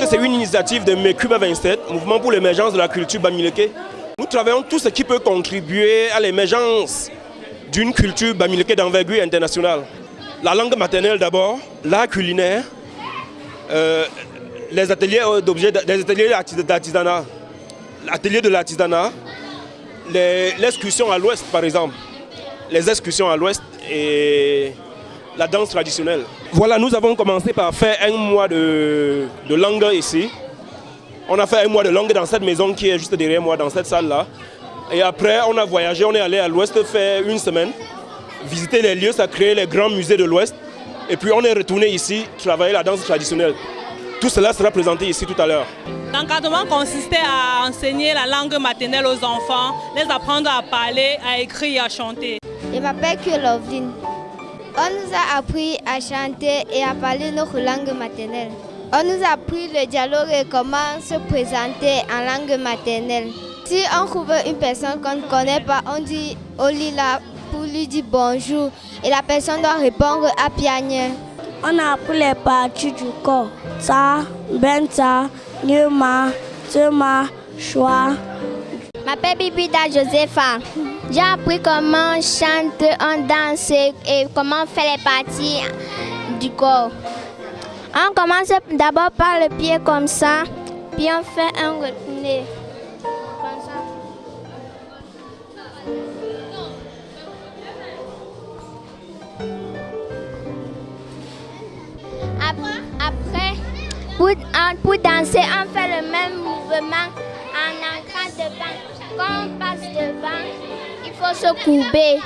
c'est une initiative de Mekuba 27, Mouvement pour l'émergence de la culture Bamileke. Nous travaillons tout ce qui peut contribuer à l'émergence d'une culture Bamileke d'envergure internationale. La langue maternelle d'abord, l'art culinaire, les ateliers d'artisanat, l'atelier de l'artisanat, l'excursion à l'ouest par exemple, les excursions à l'ouest et la danse traditionnelle. Voilà, nous avons commencé par faire un mois de langue ici. On a fait un mois de langue dans cette maison qui est juste derrière moi, dans cette salle-là. Et après, on a voyagé, on est allé à l'ouest faire une semaine, visiter les lieux sacrés, les grands musées de l'ouest. Et puis on est retourné ici, travailler la danse traditionnelle. Tout cela sera présenté ici tout à l'heure. L'encadrement consistait à enseigner la langue maternelle aux enfants, les apprendre à parler, à écrire et à chanter. Je m'appelle Lovdine. On nous a appris à chanter et à parler notre langue maternelle. On nous a appris le dialogue et comment se présenter en langue maternelle. Si on trouve une personne qu'on ne connaît pas, on dit Olila pour lui dire bonjour et la personne doit répondre à Piagne. On a appris les parties du corps. Ça, Benta, Nyuma, Tema, Choix. Je m'appelle Bibida Josepha. J'ai appris comment on chante, on danse et comment on fait les parties du corps. On commence d'abord par le pied comme ça, puis on fait un retourné. Comme ça. Après, pour danser, on fait le même mouvement en entrant devant. Quand on passe devant, il faut se courber.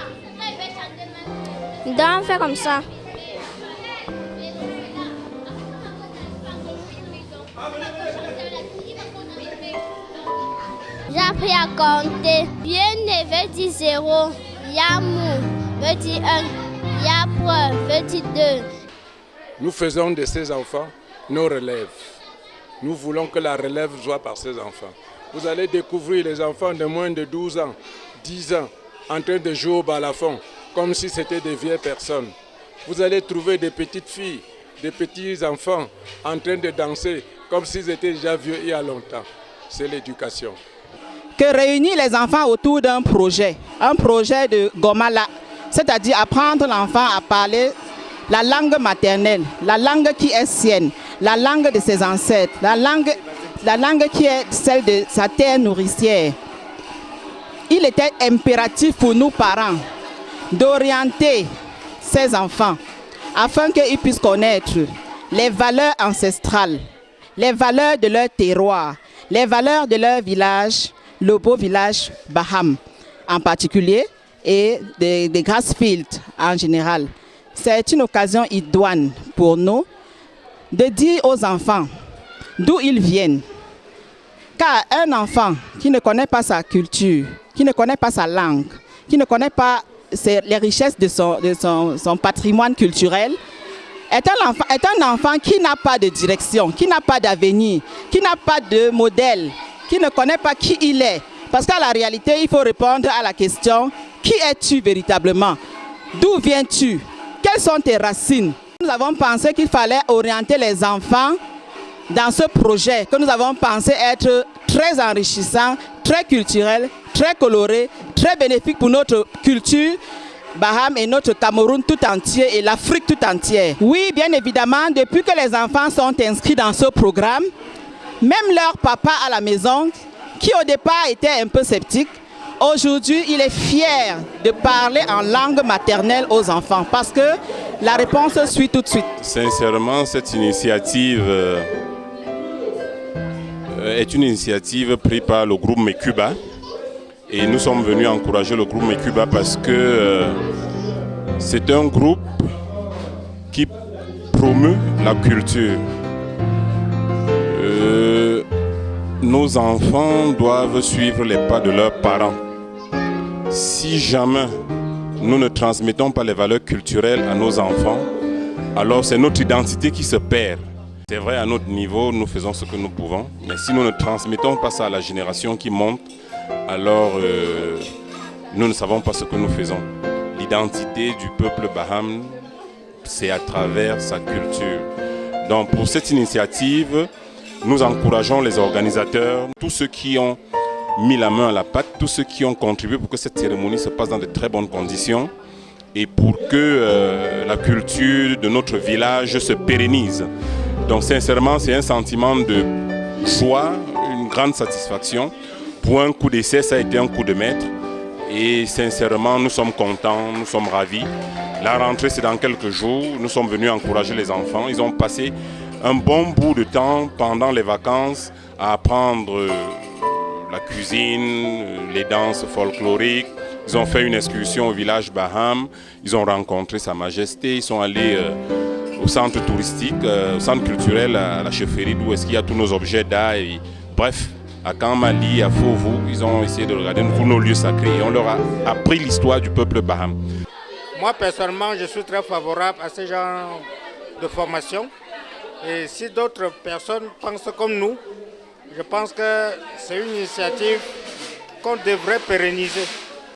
Donc on fait comme ça. J'ai appris à compter. Bien veut dire 0, Yamu veut dire 1, Yapre veut dire 2. Nous faisons de ces enfants nos relèves. Nous voulons que la relève soit par ces enfants. Vous allez découvrir les enfants de moins de 12 ans, 10 ans, en train de jouer au balafon, comme si c'était des vieilles personnes. Vous allez trouver des petites filles, des petits enfants en train de danser, comme s'ils étaient déjà vieux il y a longtemps. C'est l'éducation. Que réunir les enfants autour d'un projet de Gomala, c'est-à-dire apprendre l'enfant à parler la langue maternelle, la langue qui est sienne, la langue de ses ancêtres, la langue qui est celle de sa terre nourricière. Il était impératif pour nous parents d'orienter ces enfants afin qu'ils puissent connaître les valeurs ancestrales, les valeurs de leur terroir, les valeurs de leur village, le beau village Baham en particulier et des Grassfields en général. C'est une occasion idoine pour nous de dire aux enfants d'où ils viennent. Car un enfant qui ne connaît pas sa culture, qui ne connaît pas sa langue, qui ne connaît pas les richesses de son patrimoine culturel, est un enfant qui n'a pas de direction, qui n'a pas d'avenir, qui n'a pas de modèle, qui ne connaît pas qui il est. Parce qu'à la réalité, il faut répondre à la question, qui es-tu véritablement? D'où viens-tu? Quelles sont tes racines? Nous avons pensé qu'il fallait orienter les enfants dans ce projet que nous avons pensé être très enrichissant, très culturel, très coloré, très bénéfique pour notre culture Baham et notre Cameroun tout entier et l'Afrique tout entière. Oui, bien évidemment, depuis que les enfants sont inscrits dans ce programme, même leur papa à la maison, qui au départ était un peu sceptique, aujourd'hui, il est fier de parler en langue maternelle aux enfants parce que la réponse suit tout de suite. Sincèrement, cette initiative est une initiative prise par le groupe Mekuba et nous sommes venus encourager le groupe Mekuba parce que c'est un groupe qui promeut la culture. Nos enfants doivent suivre les pas de leurs parents. Si jamais nous ne transmettons pas les valeurs culturelles à nos enfants, alors c'est notre identité qui se perd. C'est vrai, à notre niveau, nous faisons ce que nous pouvons, mais si nous ne transmettons pas ça à la génération qui monte, alors nous ne savons pas ce que nous faisons. L'identité du peuple Baham, c'est à travers sa culture. Donc pour cette initiative, Nous encourageons les organisateurs, tous ceux qui ont mis la main à la pâte, tous ceux qui ont contribué pour que cette cérémonie se passe dans de très bonnes conditions et pour que la culture de notre village se pérennise. Donc sincèrement, c'est un sentiment de joie, une grande satisfaction. Pour un coup d'essai, ça a été un coup de maître. Et sincèrement, nous sommes contents, nous sommes ravis. La rentrée, c'est dans quelques jours. Nous sommes venus encourager les enfants. Ils ont passé un bon bout de temps pendant les vacances à apprendre la cuisine, les danses folkloriques. Ils ont fait une excursion au village Baham. Ils ont rencontré Sa Majesté. Ils sont allés au centre touristique, au centre culturel à la chefferie, où est-ce qu'il y a tous nos objets d'art. Bref, à Kamali, à Fovo, ils ont essayé de regarder tous nos lieux sacrés et on leur a appris l'histoire du peuple Baham. Moi, personnellement, je suis très favorable à ce genre de formation. Et si d'autres personnes pensent comme nous, je pense que c'est une initiative qu'on devrait pérenniser.